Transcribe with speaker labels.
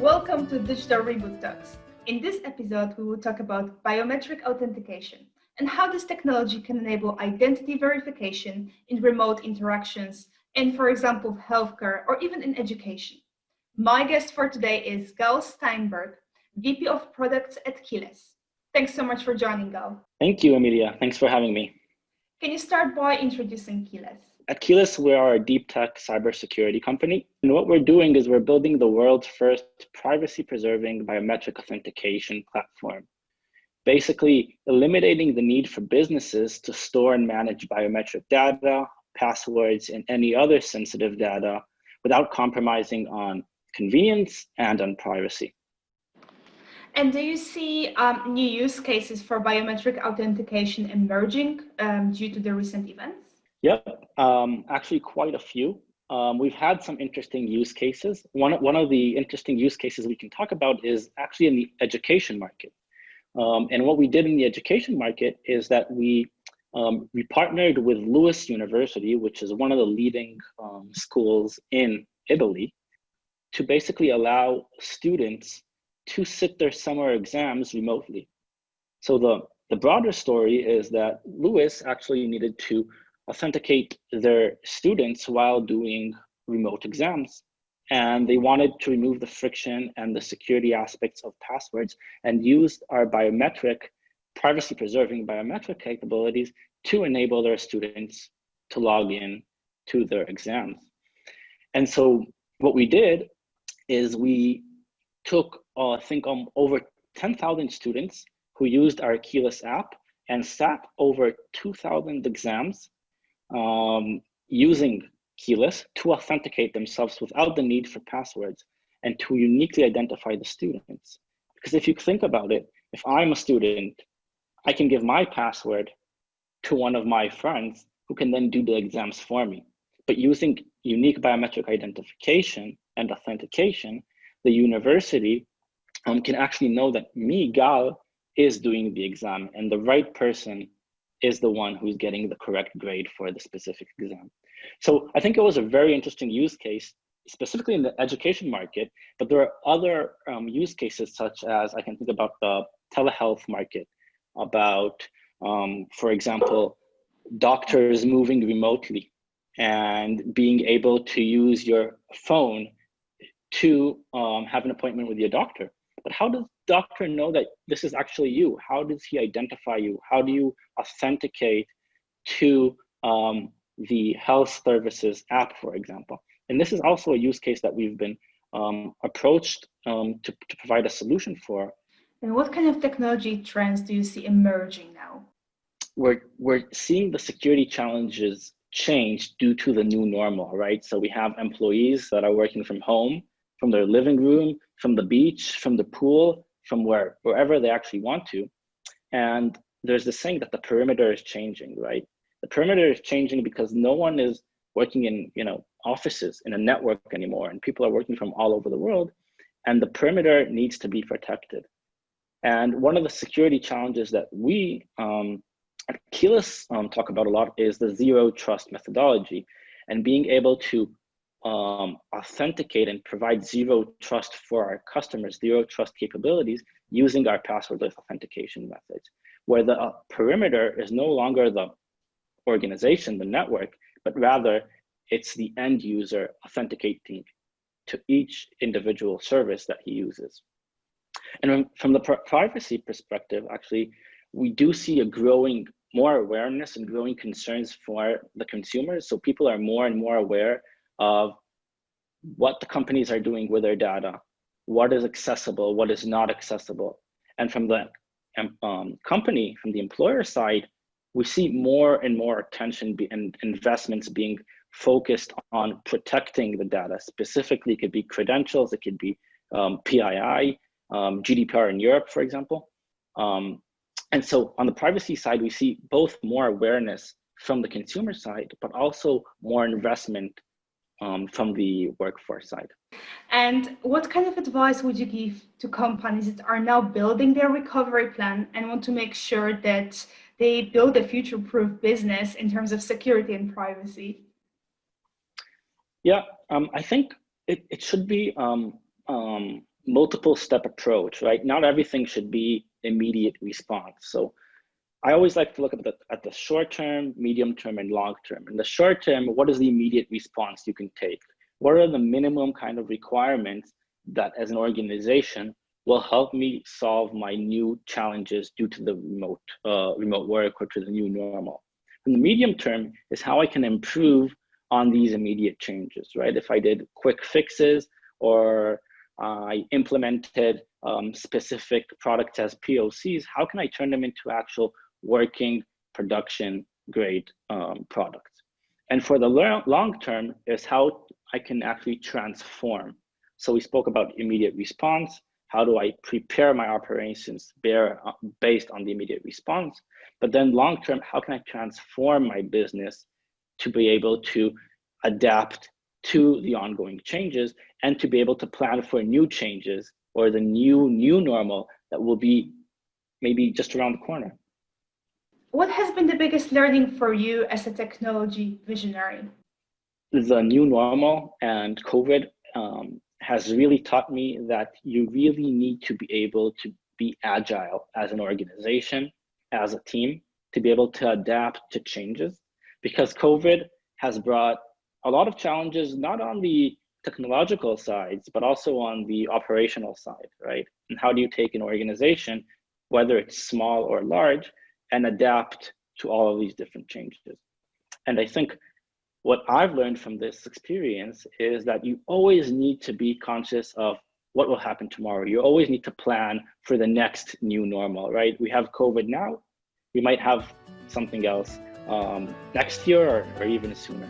Speaker 1: Welcome to Digital Reboot Talks. In this episode, we will talk about biometric authentication and how this technology can enable identity verification in remote interactions in, for example, healthcare or even in education. My guest for today is Gal Steimberg, VP of Products at Keyless. Thanks so much for joining, Gal.
Speaker 2: Thank you, Amelia. Thanks for having me.
Speaker 1: Can you start by introducing Keyless?
Speaker 2: At Keyless, we are a deep tech cybersecurity company. And what we're doing is we're building the world's first privacy-preserving biometric authentication platform, basically eliminating the need for businesses to store and manage biometric data, passwords, and any other sensitive data without compromising on convenience and on privacy.
Speaker 1: And do you see new use cases for biometric authentication emerging due to the recent events?
Speaker 2: Yep, actually quite a few. We've had some interesting use cases. One of the interesting use cases we can talk about is actually in the education market. And what we did in the education market is that we partnered with Lewis University, which is one of the leading schools in Italy, to basically allow students to sit their summer exams remotely. So the broader story is that Lewis actually needed to authenticate their students while doing remote exams. And they wanted to remove the friction and the security aspects of passwords and used our privacy-preserving biometric capabilities to enable their students to log in to their exams. And so what we did is we took, I think, over 10,000 students who used our Keyless app and sat over 2,000 exams using Keyless to authenticate themselves without the need for passwords and to uniquely identify the students. Because if you think about it, if I'm a student, I can give my password to one of my friends who can then do the exams for me. But using unique biometric identification and authentication, the university can actually know that me, Gal, is doing the exam and the right person is the one who's getting the correct grade for the specific exam. So I think it was a very interesting use case, specifically in the education market, but there are other use cases such as I can think about the telehealth market, about, for example, doctors moving remotely and being able to use your phone to have an appointment with your doctor. But how does the doctor know that this is actually you? How does he identify you? How do you authenticate to the health services app, for example? And this is also a use case that we've been approached to provide a solution for.
Speaker 1: And what kind of technology trends do you see emerging now?
Speaker 2: We're seeing the security challenges change due to the new normal, right? So we have employees that are working from home, from their living room, from the beach, from the pool, from wherever they actually want to. And there's this saying that the perimeter is changing, right? The perimeter is changing because no one is working in offices in a network anymore, and people are working from all over the world, and the perimeter needs to be protected. And one of the security challenges that we at Keyless talk about a lot is the zero trust methodology and being able to authenticate and provide zero trust for our customers, zero trust capabilities using our passwordless authentication methods, where the perimeter is no longer the organization, the network, but rather it's the end user authenticating to each individual service that he uses. And from the privacy perspective, actually, we do see a growing more awareness and growing concerns for the consumers. So people are more and more aware of what the companies are doing with their data, what is accessible, what is not accessible. And from the company, from the employer side, we see more and more attention and investments being focused on protecting the data. Specifically, it could be credentials, it could be PII, GDPR in Europe, for example. And so on the privacy side, we see both more awareness from the consumer side, but also more investment from the workforce side.
Speaker 1: And what kind of advice would you give to companies that are now building their recovery plan and want to make sure that they build a future-proof business in terms of security and privacy?
Speaker 2: Yeah, I think it should be multiple step approach, right? Not everything should be immediate response. So I always like to look at the short term, medium term, and long term. In the short term, what is the immediate response you can take? What are the minimum kind of requirements that as an organization will help me solve my new challenges due to the remote work or to the new normal? And the medium term is how I can improve on these immediate changes, right? If I did quick fixes or I implemented specific products as POCs, how can I turn them into actual working production grade products? And for the long term is how I can actually transform. So we spoke about immediate response. How do I prepare my operations based on the immediate response? But then long term, how can I transform my business to be able to adapt to the ongoing changes and to be able to plan for new changes or the new normal that will be maybe just around the corner?
Speaker 1: What has been the biggest learning for you as a technology visionary?
Speaker 2: The new normal and COVID has really taught me that you really need to be able to be agile as an organization, as a team, to be able to adapt to changes, because COVID has brought a lot of challenges, not on the technological sides, but also on the operational side, right? And how do you take an organization, whether it's small or large, and adapt to all of these different changes? And I think what I've learned from this experience is that you always need to be conscious of what will happen tomorrow. You always need to plan for the next new normal, right? We have COVID now, we might have something else next year or even sooner.